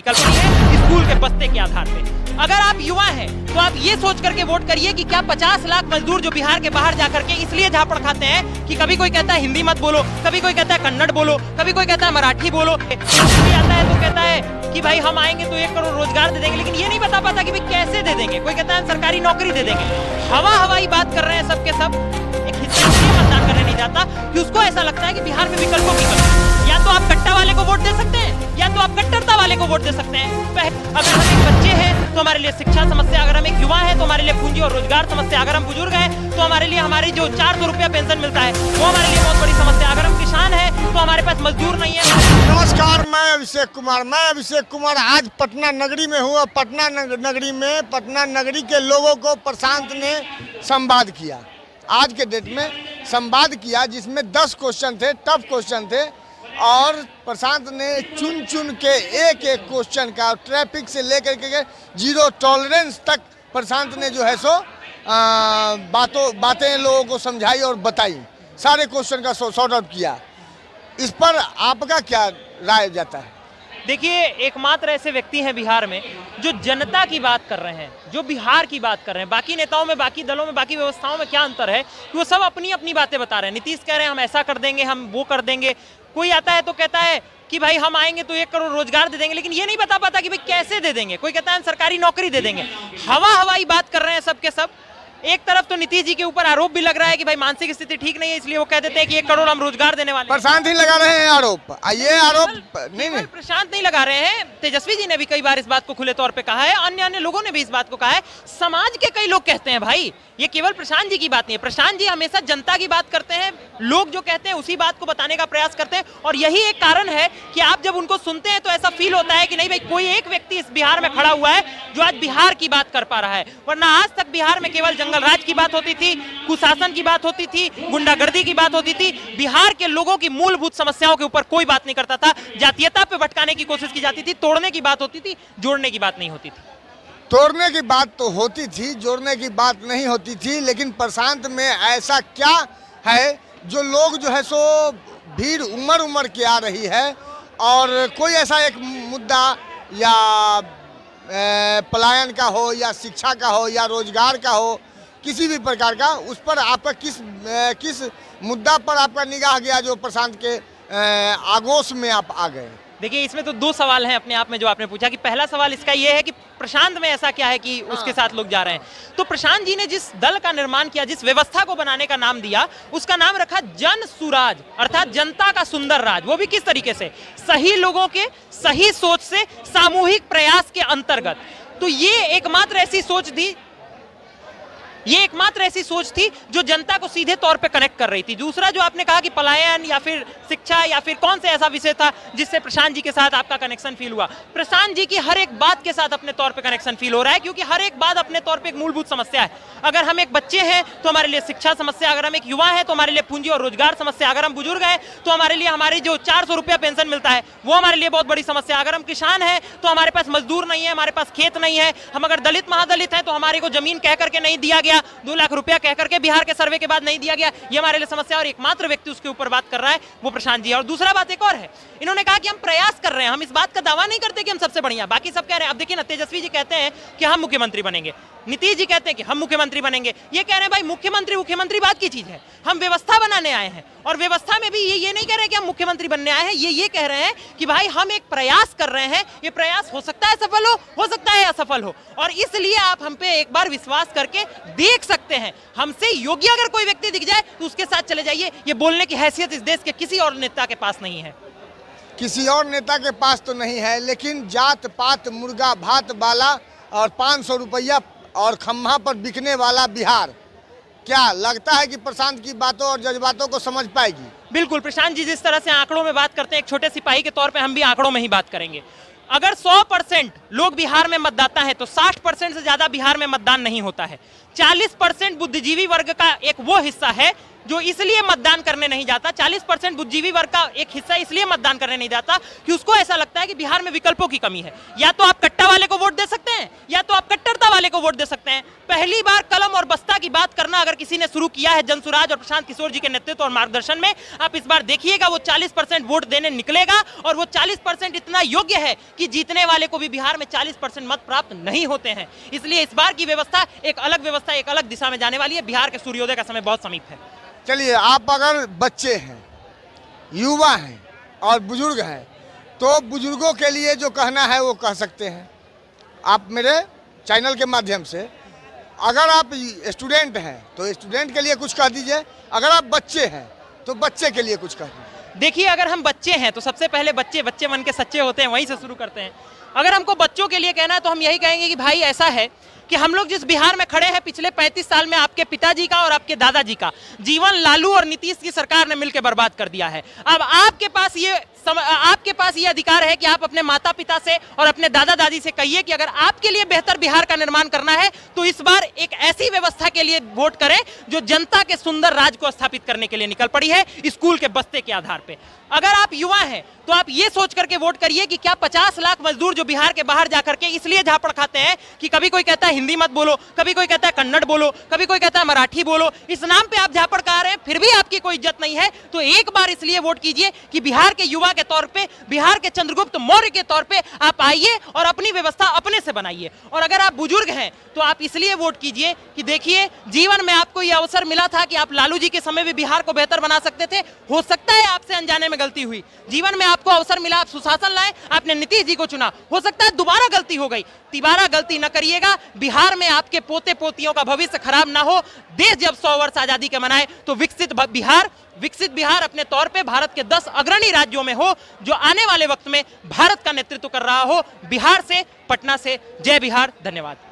विकल्प नहीं है स्कूल के बस्ते के आधार पे। अगर आप युवा हैं तो आप ये सोच करके वोट करिए कि क्या 50 लाख मजदूर जो बिहार के बाहर जाकर के इसलिए झापड़ खाते हैं कि कभी कोई कहता है हिंदी मत बोलो, कभी कोई कहता है कन्नड़ बोलो, कभी कोई कहता है मराठी बोलो, कोई आता है तो कहता है कि भाई हम आएंगे तो 1 करोड़ रोजगार दे देंगे, लेकिन ये नहीं बता पाता कि भाई कैसे दे देंगे। कोई कहता है सरकारी नौकरी दे देंगे, हवाई बात कर रहे हैं सबके सब। एक हिस्सा इसलिए मतदान करने नहीं जाता कि उसको ऐसा लगता है कि बिहार में विकल्पों की कमी है। या तो आप कट्टा वाले को वोट दे सकते हैं या तो आप कट्टरता वाले को वोट दे सकते हैं। अगर हम एक बच्चे हैं तो हमारे लिए शिक्षा समस्या, अगर हम एक युवा है तो हमारे लिए पूंजी और रोजगार समस्या, अगर हम बुजुर्ग हैं तो हमारे लिए हमारी जो 400 रुपया पेंशन मिलता है वो हमारे लिए बहुत बड़ी समस्या, अगर हम किसान हैं तो हमारे पास मजदूर नहीं है। नमस्कार, मैं अभिषेक कुमार आज पटना नगरी में हूँ और पटना नगरी के लोगों को प्रशांत ने संवाद किया। आज के डेट में संवाद किया जिसमें 10 क्वेश्चन थे, टफ क्वेश्चन थे और प्रशांत ने चुन के एक क्वेश्चन का ट्रैफिक से लेकर के जीरो टॉलरेंस तक प्रशांत ने जो है सो बातें लोगों को समझाई और बताई। सारे क्वेश्चन का सॉर्ट आउट किया। इस पर आपका क्या राय जाता है? देखिए, एकमात्र ऐसे व्यक्ति हैं बिहार में जो जनता की बात कर रहे हैं, जो बिहार की बात कर रहे हैं। बाकी नेताओं में, बाकी दलों में, बाकी व्यवस्थाओं में क्या अंतर है कि वो सब अपनी अपनी बातें बता रहे हैं। नीतीश कह रहे हैं हम ऐसा कर देंगे, हम वो कर देंगे। कोई आता है तो कहता है कि भाई हम आएंगे तो 1 करोड़ रोजगार दे देंगे, लेकिन ये नहीं बता पाता कि भाई कैसे दे देंगे। कोई कहता है सरकारी नौकरी दे देंगे, हवाई बात कर रहे हैं सबके सब। एक तरफ तो नीतीश जी के ऊपर आरोप भी लग रहा है कि भाई मानसिक स्थिति ठीक नहीं है, इसलिए वो कह देते हैं कि 1 करोड़ हम रोजगार देने वाले। प्रशांत ही लगा रहे हैं आरोप। ये आरोप नहीं प्रशांत नहीं लगा रहे हैं, तेजस्वी जी ने भी कई बार इस बात को खुले तौर पे कहा है, अन्य लोगों ने भी इस बात को कहा है। समाज के कई लोग कहते हैं भाई, ये केवल प्रशांत जी की बात नहीं है। प्रशांत जी हमेशा जनता की बात करते हैं, लोग जो कहते हैं उसी बात को बताने का प्रयास करते हैं। और यही एक कारण है कि आप जब उनको सुनते हैं तो ऐसा फील होता है कि नहीं भाई, कोई एक व्यक्ति इस बिहार में खड़ा हुआ है जो आज बिहार की बात कर पा रहा है। वरना आज तक बिहार में केवल जंगल राज की बात होती थी, कुशासन की बात होती थी, गुंडागर्दी की बात होती थी। बिहार के लोगों की मूलभूत समस्याओं के ऊपर कोई बात नहीं करता था। जातीयता पे भटकाने की कोशिश की जाती थी, तोड़ने की बात होती थी, जोड़ने की बात नहीं होती थी। तोड़ने की बात तो होती थी, जोड़ने की बात नहीं होती थी। लेकिन प्रशांत में ऐसा क्या है जो लोग जो है सो भीड़ उमड़ के आ रही है और कोई ऐसा एक मुद्दा या पलायन का हो या शिक्षा का हो या रोजगार का हो, किसी भी प्रकार का, उस पर आपका किस मुद्दा पर आपका निगाह गया जो प्रशांत के आगोश में आप आ गए? देखिए, इसमें तो 2 सवाल हैं अपने आप में जो आपने पूछा कि पहला सवाल इसका ये है कि प्रशांत में ऐसा क्या है कि उसके साथ लोग जा रहे हैं। तो प्रशांत जी ने जिस दल का निर्माण किया, जिस व्यवस्था को बनाने का नाम दिया, उसका नाम रखा जन सुराज, अर्थात जनता का सुंदर राज। वो भी किस तरीके से? सही लोगों के सही सोच से, सामूहिक प्रयास के अंतर्गत। तो ये एकमात्र ऐसी सोच थी जो जनता को सीधे तौर पे कनेक्ट कर रही थी। दूसरा जो आपने कहा कि पलायन या फिर शिक्षा या फिर कौन से ऐसा विषय था जिससे प्रशांत जी के साथ आपका कनेक्शन फील हुआ? प्रशांत जी की हर एक बात के साथ अपने तौर पे कनेक्शन फील हो रहा है, क्योंकि हर एक बात अपने तौर पे एक मूलभूत समस्या है। अगर हम एक बच्चे हैं तो हमारे लिए शिक्षा समस्या, अगर हम एक युवा है तो हमारे लिए पूंजी और रोजगार समस्या, अगर हम बुजुर्ग हैं तो हमारे लिए हमारी जो 400 रुपया पेंशन मिलता है वो हमारे लिए बहुत बड़ी समस्या, अगर हम किसान हैं तो हमारे पास मजदूर नहीं है, हमारे पास खेत नहीं है, हम अगर दलित महादलित हैं तो हमारे को जमीन कह करके नहीं दिया गया, 2 लाख रुपया कह करके बिहार के सर्वे के बाद नहीं दिया गया, ये हमारे लिए समस्या। और एकमात्र व्यक्ति उसके ऊपर बात कर रहा है वो प्रशांत जी है। और दूसरा बात एक और है, इन्होंने कहा कि हम प्रयास कर रहे हैं, हम इस बात का दावा नहीं करते कि हम सबसे बढ़िया, बाकी सब कह रहे हैं। अब देखिए ना, तेजस्वी जी कहते हैं कि हम मुख्यमंत्री बनेंगे, नीतीश जी कहते हैं कि हम मुख्यमंत्री बनेंगे। ये कह रहे हैं भाई मुख्यमंत्री बात की चीज है, हम व्यवस्था बनाने आए हैं। और व्यवस्था में भी ये नहीं कह रहे हैं कि हम मुख्यमंत्री बनने आए हैं, ये कह रहे हैं कि भाई हम एक प्रयास कर रहे हैं, ये प्रयास हो सकता है सफल हो सकता है असफल हो, और इसलिए आप हम पे एक बार विश्वास करके देख सकते हैं। हमसे योग्य अगर कोई व्यक्ति दिख जाए तो उसके साथ चले जाइए। ये बोलने की हैसियत इस देश के किसी और नेता के पास नहीं है। किसी और नेता के पास तो नहीं है, लेकिन जात पात मुर्गा भात वाला और 500 रुपया और खम्भा पर बिकने वाला बिहार, क्या लगता है कि प्रशांत की बातों और जज्बातों को समझ पाएगी? बिल्कुल, प्रशांत जी जिस तरह से आंकड़ों में बात करते हैं, एक छोटे सिपाही के तौर पे हम भी आंकड़ों में ही बात करेंगे। अगर 100% लोग बिहार में मतदाता है तो 60% से ज्यादा बिहार में मतदान नहीं होता है। 40% बुद्धिजीवी वर्ग का एक वो हिस्सा है जो इसलिए मतदान करने नहीं जाता, 40% बुद्धिजीवी वर्ग का एक हिस्सा इसलिए मतदान करने नहीं जाता कि उसको ऐसा लगता है कि बिहार में विकल्पों की कमी है। या तो आप कट्टा वाले को वोट दे सकते हैं या तो आप कट्टरता वाले को वोट दे सकते हैं। पहली बार कलम और बस्ता की बात करना अगर किसी ने शुरू किया है जनसुराज और प्रशांत किशोर जी के नेतृत्व और मार्गदर्शन में, आप इस बार देखिएगा वो 40% वोट देने निकलेगा और वो 40% इतना योग्य है कि जीतने वाले को भी बिहार में 40% मत प्राप्त नहीं होते हैं। इसलिए इस बार की व्यवस्था, एक अलग दिशा में जाने वाली है। बिहार के सूर्योदय का समय बहुत समीप है। चलिए, आप अगर बच्चे हैं, युवा हैं और बुजुर्ग हैं, तो बुजुर्गों के लिए जो कहना है वो कह सकते हैं आप मेरे चैनल के माध्यम से। अगर आप स्टूडेंट हैं तो स्टूडेंट के लिए कुछ कह दीजिए, अगर आप बच्चे हैं तो बच्चे के लिए कुछ कह दीजिए। देखिए, अगर हम बच्चे हैं तो सबसे पहले बच्चे मन के सच्चे होते हैं, वहीं से शुरू करते हैं। अगर हमको बच्चों के लिए कहना है तो हम यही कहेंगे कि भाई ऐसा है कि हम लोग जिस बिहार में खड़े हैं, पिछले 35 साल में आपके पिताजी का और आपके दादाजी का जीवन लालू और नीतीश की सरकार ने मिलकर बर्बाद कर दिया है। अब आपके पास ये अधिकार है कि आप अपने माता पिता से और अपने दादा दादी से कहिए कि अगर आपके लिए बेहतर बिहार का निर्माण करना है तो इस बार एक ऐसी व्यवस्था के लिए वोट करें जो जनता के सुंदर राज को स्थापित करने के लिए निकल पड़ी है, स्कूल के बस्ते के आधार पर। अगर आप युवा हैं तो आप ये सोच करके वोट करिए कि क्या 50 लाख मजदूर जो बिहार के बाहर जाकर के इसलिए झापड़ खाते हैं कि कभी कोई कहता है हिंदी मत बोलो, कभी कोई कहता है कन्नड़ बोलो, कभी कोई कहता है मराठी बोलो, इस नाम पे आप झापड़ खा रहे हैं, फिर भी आपकी कोई इज्जत नहीं है। तो एक बार इसलिए वोट कीजिए कि बिहार के युवा के तौर पे, बिहार के चंद्रगुप्त मौर्य के तौर पे आप आइए और अपनी व्यवस्था अपने से बनाइए। और अगर आप बुजुर्ग हैं तो आप इसलिए वोट कीजिए कि देखिए, जीवन में आपको यह अवसर मिला था कि आप लालू जी के समय भी बिहार को बेहतर बना सकते थे। हो सकता है आपसे अनजाने में गलती हुई, जीवन में आपको अवसर मिला, आप सुशासन लाए, आपने नीतीश जी को चुना, हो सकता है दोबारा गलती हो गई। तिबारा गलती न करिएगा। बिहार में आपके पोते पोतियों का भविष्य खराब ना हो। देश जब 100 वर्ष आजादी के मनाए तो विकसित बिहार अपने तौर पे भारत के 10 अग्रणी राज्यों में हो, जो आने वाले वक्त में भारत का नेतृत्व कर रहा हो। बिहार से, पटना से, जय बिहार। धन्यवाद।